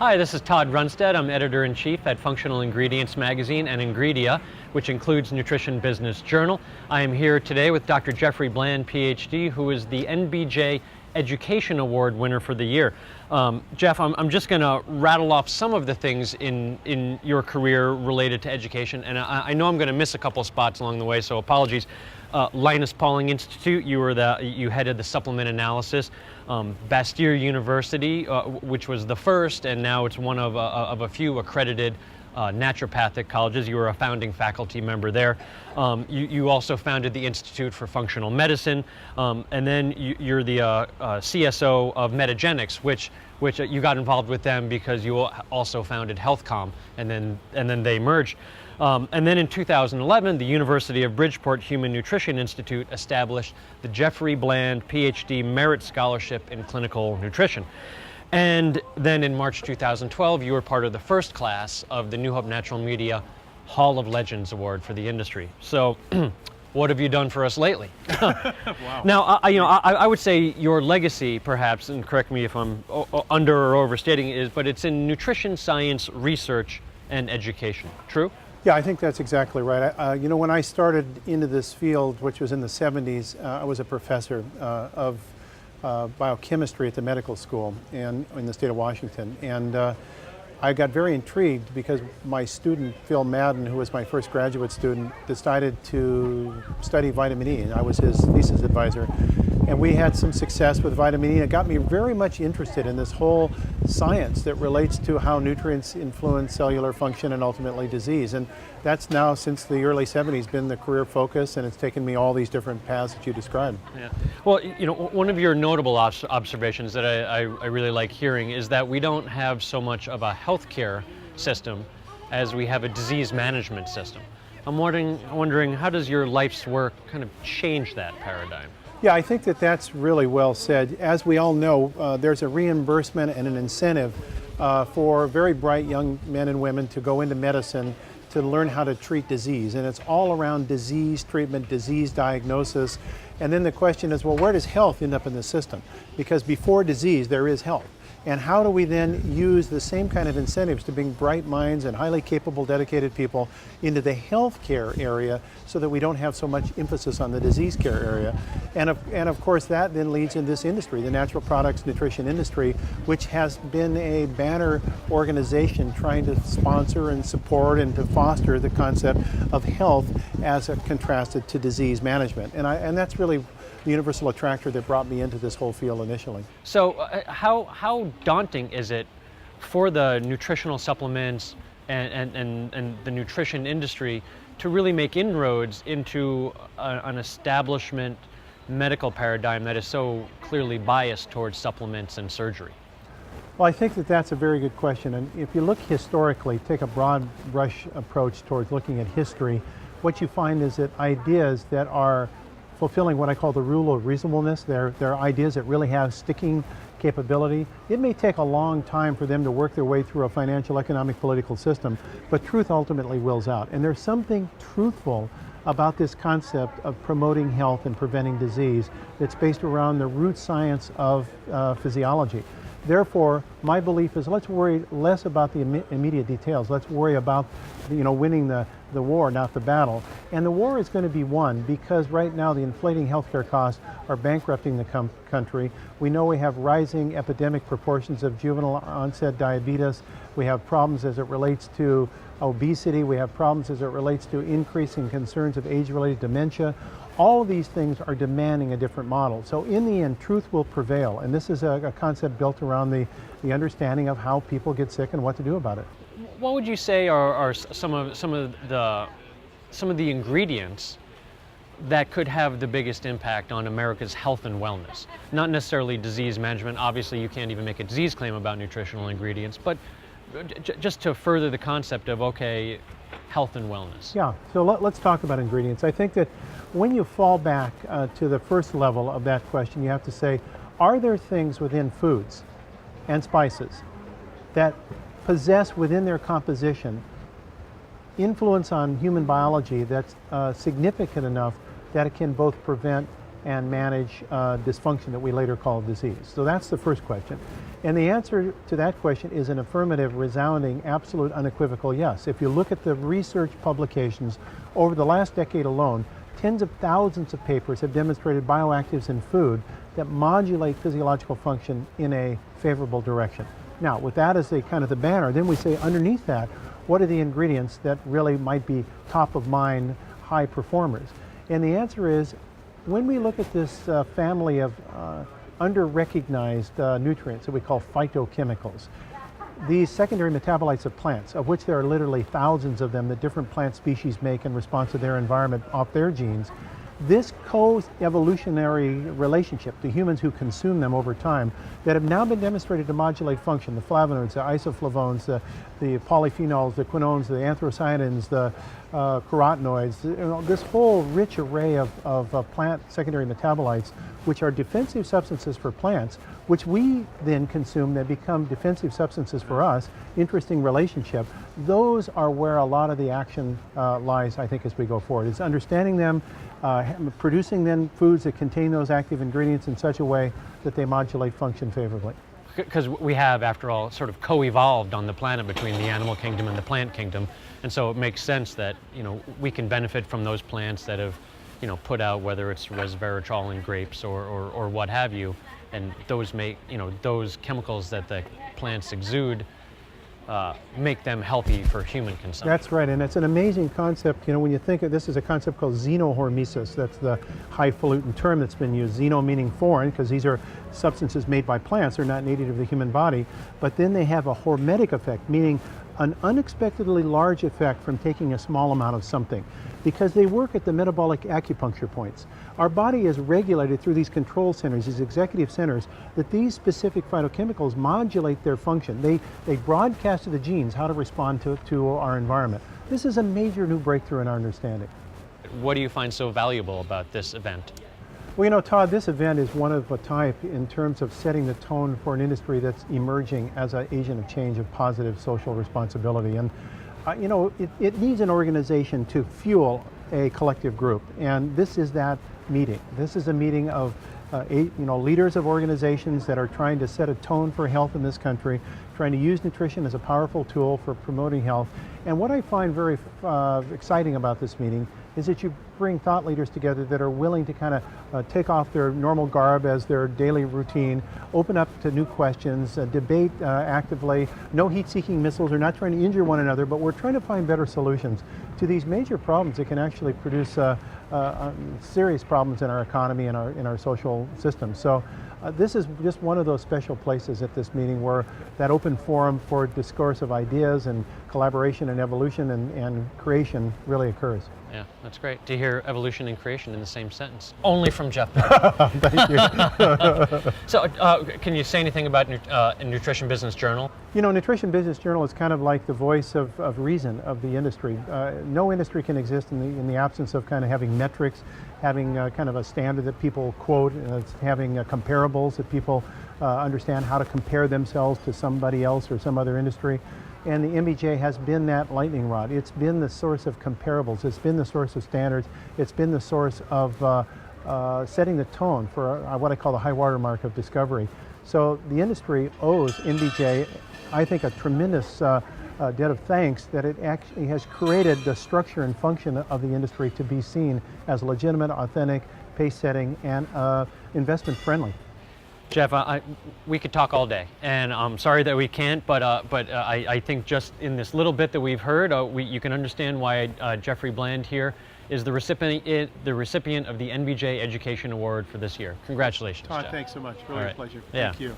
Hi, this is Todd Runestad. I'm editor-in-chief at Functional Ingredients Magazine and Ingredia, which includes Nutrition Business Journal. I am here today with Dr. Jeffrey Bland, PhD, who is the NBJ Education Award winner for the year. Jeff, I'm just going to rattle off some of the things in your career related to education, and I know I'm going to miss a couple spots along the way, so apologies. Linus Pauling Institute, you headed the supplement analysis. Bastyr University, which was the first, and now it's one of a few accredited naturopathic colleges. You were a founding faculty member there. You also founded the Institute for Functional Medicine, and then you're the CSO of Metagenics, which you got involved with them because you also founded HealthCom, and then they merged. And then in 2011, the University of Bridgeport Human Nutrition Institute established the Jeffrey Bland PhD Merit Scholarship in Clinical Nutrition. And then in March 2012, you were part of the first class of the New Hope Natural Media Hall of Legends Award for the industry. So what have you done for us lately? Wow. Now, I would say your legacy, perhaps, and correct me if I'm under or overstating, but it's in nutrition science research and education. True? Yeah, I think that's exactly right. When I started into this field, which was in the 70s, I was a professor of biochemistry at the medical school in the state of Washington. And I got very intrigued because my student, Phil Madden, who was my first graduate student, decided to study vitamin E, and I was his thesis advisor. And we had some success with vitamin E. It got me very much interested in this whole science that relates to how nutrients influence cellular function and ultimately disease. And that's now, since the early 70s, been the career focus, and it's taken me all these different paths that you described. Yeah. Well, one of your notable observations that I really like hearing is that we don't have so much of a healthcare system as we have a disease management system. I'm wondering how does your life's work kind of change that paradigm? Yeah, I think that that's really well said. As we all know, there's a reimbursement and an incentive for very bright young men and women to go into medicine to learn how to treat disease. And it's all around disease treatment, disease diagnosis. And then the question is, well, where does health end up in the system? Because before disease, there is health. And how do we then use the same kind of incentives to bring bright minds and highly capable, dedicated people into the healthcare area so that we don't have so much emphasis on the disease care area? And of course, that then leads in this industry, the natural products nutrition industry, which has been a banner organization trying to sponsor and support and to foster the concept of health as contrasted to disease management. And that's really the universal attractor that brought me into this whole field initially. So how daunting is it for the nutritional supplements and the nutrition industry to really make inroads into an establishment medical paradigm that is so clearly biased towards supplements and surgery? Well, I think that that's a very good question. And if you look historically, take a broad brush approach towards looking at history, what you find is that ideas that are fulfilling what I call the rule of reasonableness. They're ideas that really have sticking capability. It may take a long time for them to work their way through a financial, economic, political system, but truth ultimately wills out. And there's something truthful about this concept of promoting health and preventing disease that's based around the root science of physiology. Therefore, my belief is let's worry less about the immediate details. Let's worry about winning the war, not the battle. And the war is going to be won because right now the inflating healthcare costs are bankrupting the country. We know we have rising epidemic proportions of juvenile onset diabetes. We have problems as it relates to obesity. We have problems as it relates to increasing concerns of age-related dementia. All of these things are demanding a different model. So in the end, truth will prevail. And this is a concept built around the understanding of how people get sick and what to do about it. What would you say are some of the ingredients that could have the biggest impact on America's health and wellness? Not necessarily disease management. Obviously, you can't even make a disease claim about nutritional ingredients, but just to further the concept of, okay, health and wellness. Yeah, so let's talk about ingredients. I think that when you fall back to the first level of that question, you have to say, are there things within foods and spices that possess within their composition influence on human biology that's significant enough that it can both prevent and manage dysfunction that we later call disease? So that's the first question. And the answer to that question is an affirmative, resounding, absolute, unequivocal yes. If you look at the research publications over the last decade alone, tens of thousands of papers have demonstrated bioactives in food that modulate physiological function in a favorable direction. Now, with that as the kind of the banner, then we say underneath that, what are the ingredients that really might be top of mind high performers? And the answer is, when we look at this family of under-recognized nutrients that we call phytochemicals, these secondary metabolites of plants, of which there are literally thousands of them that different plant species make in response to their environment off their genes, this co-evolutionary relationship to humans who consume them over time that have now been demonstrated to modulate function, the flavonoids, the isoflavones, the polyphenols, the quinones, the anthocyanins, the carotenoids, this whole rich array of plant secondary metabolites, which are defensive substances for plants, which we then consume that become defensive substances for us. Interesting relationship. Those are where a lot of the action lies, I think, as we go forward. It's understanding them, producing then foods that contain those active ingredients in such a way that they modulate function favorably. Because we have, after all, sort of co-evolved on the planet between the animal kingdom and the plant kingdom, and so it makes sense that, you know, we can benefit from those plants that have, you know, put out, whether it's resveratrol in grapes or what have you, and those make, you know, those chemicals that the plants exude make them healthy for human consumption. That's right, and it's an amazing concept. You know, when you think of this, is a concept called xenohormesis. That's the highfalutin term that's been used. Xeno meaning foreign, because these are substances made by plants. They're not native to the human body. But then they have a hormetic effect, meaning an unexpectedly large effect from taking a small amount of something, because they work at the metabolic acupuncture points. Our body is regulated through these control centers, these executive centers, that these specific phytochemicals modulate their function. They broadcast to the genes how to respond to our environment. This is a major new breakthrough in our understanding. What do you find so valuable about this event? Well, you know, Todd, this event is one of a type in terms of setting the tone for an industry that's emerging as an agent of change, of positive social responsibility. And you know, it needs an organization to fuel a collective group, and this is that meeting. This is a meeting of leaders of organizations that are trying to set a tone for health in this country, trying to use nutrition as a powerful tool for promoting health. And what I find very exciting about this meeting is that you bring thought leaders together that are willing to kind of take off their normal garb as their daily routine, open up to new questions, debate actively, no heat-seeking missiles. We're not trying to injure one another, but we're trying to find better solutions to these major problems that can actually produce serious problems in our economy and in our social system. So this is just one of those special places at this meeting where that open forum for discourse of ideas and collaboration and evolution and creation really occurs. Yeah, that's great to hear evolution and creation in the same sentence. Only from Jeff. Thank you. So can you say anything about Nutrition Business Journal? You know, Nutrition Business Journal is kind of like the voice of reason of the industry. No industry can exist in the absence of kind of having metrics, having kind of a standard that people quote, having comparables that people understand how to compare themselves to somebody else or some other industry. And the NBJ has been that lightning rod. It's been the source of comparables. It's been the source of standards. It's been the source of setting the tone for what I call the high water mark of discovery. So the industry owes NBJ, I think, a tremendous debt of thanks that it actually has created the structure and function of the industry to be seen as legitimate, authentic, pace-setting, and investment-friendly. Jeff, we could talk all day, and I'm sorry that we can't, but I think just in this little bit that we've heard, you can understand why Jeffrey Bland here is the recipient of the NBJ Education Award for this year. Congratulations, Todd, Jeff. thanks so much. Really a pleasure. Yeah. Thank you.